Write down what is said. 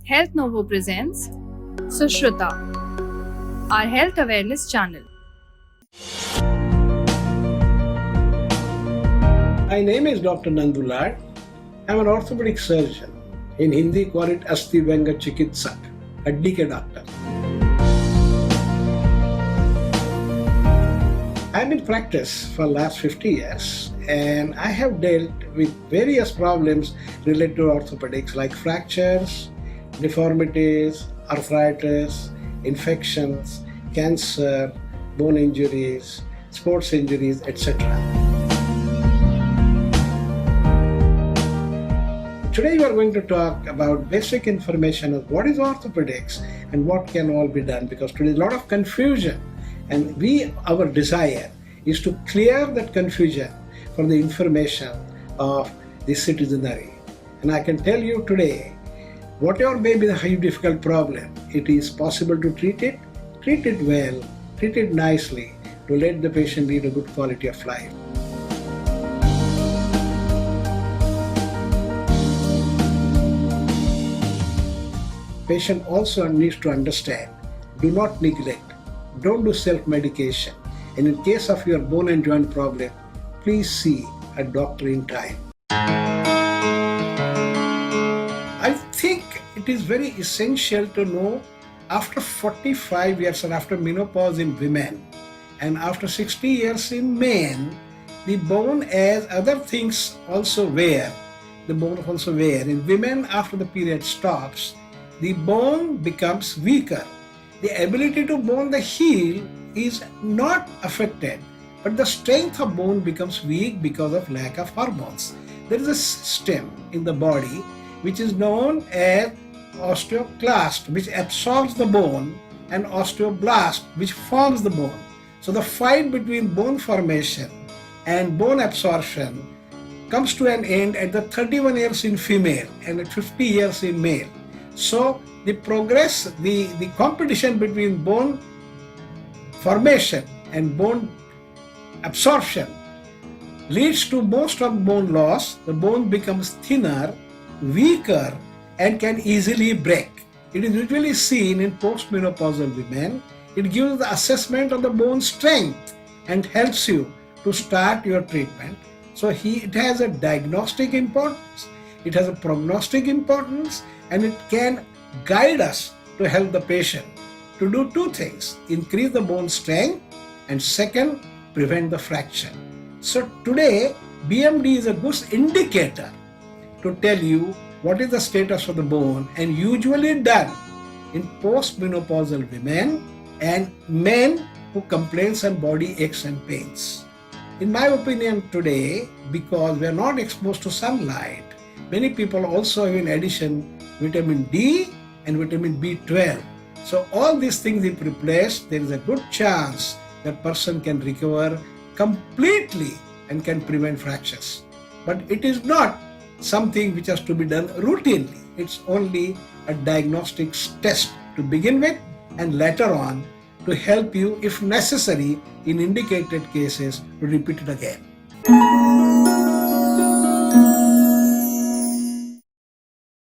Health Novo presents Sushruta, our health awareness channel. My name is Dr. Nandulad. I'm an orthopedic surgeon. In Hindi, call it Asti Vanga Chikitsak, हड्डी के doctor. I'm in practice for the last 50 years and I have dealt with various problems related to orthopedics like fractures, deformities, arthritis, infections, cancer, bone injuries, sports injuries, etc. Today we are going to talk about basic information of what is orthopedics and what can all be done, because today is a lot of confusion and our desire is to clear that confusion from the information of the citizenry. And I can tell you today, whatever may be the highly difficult problem, it is possible to treat it well, treat it nicely, to let the patient lead a good quality of life. Patient also needs to understand, do not neglect, don't do self-medication, and in case of your bone and joint problem, please see a doctor in time. I think it is very essential to know after 45 years and after menopause in women and after 60 years in men, the bone, as other things also wear, the bone also wear. In women, after the period stops, the bone becomes weaker. The ability to bone the heel is not affected, but the strength of bone becomes weak because of lack of hormones. There is a system in the body which is known as osteoclast, which absorbs the bone, and osteoblast, which forms the bone. So the fight between bone formation and bone absorption comes to an end at the 31 years in female and at 50 years in male. So the competition between bone formation and bone absorption leads to most of bone loss. The bone becomes thinner, weaker, and can easily break. It is usually seen in postmenopausal women. It gives the assessment of the bone strength and helps you to start your treatment. So it has a diagnostic importance, it has a prognostic importance, and it can guide us to help the patient to do two things: increase the bone strength, and second, prevent the fracture. So today, BMD is a good indicator to tell you what is the status of the bone, and usually done in postmenopausal women and men who complain of body aches and pains. In my opinion today, because we are not exposed to sunlight, many people also have in addition vitamin D and vitamin B12. So all these things if replaced, there is a good chance that person can recover completely and can prevent fractures. But it is not something which has to be done routinely. It's only a diagnostic test to begin with, and later on to help you, if necessary, in indicated cases, to repeat it again.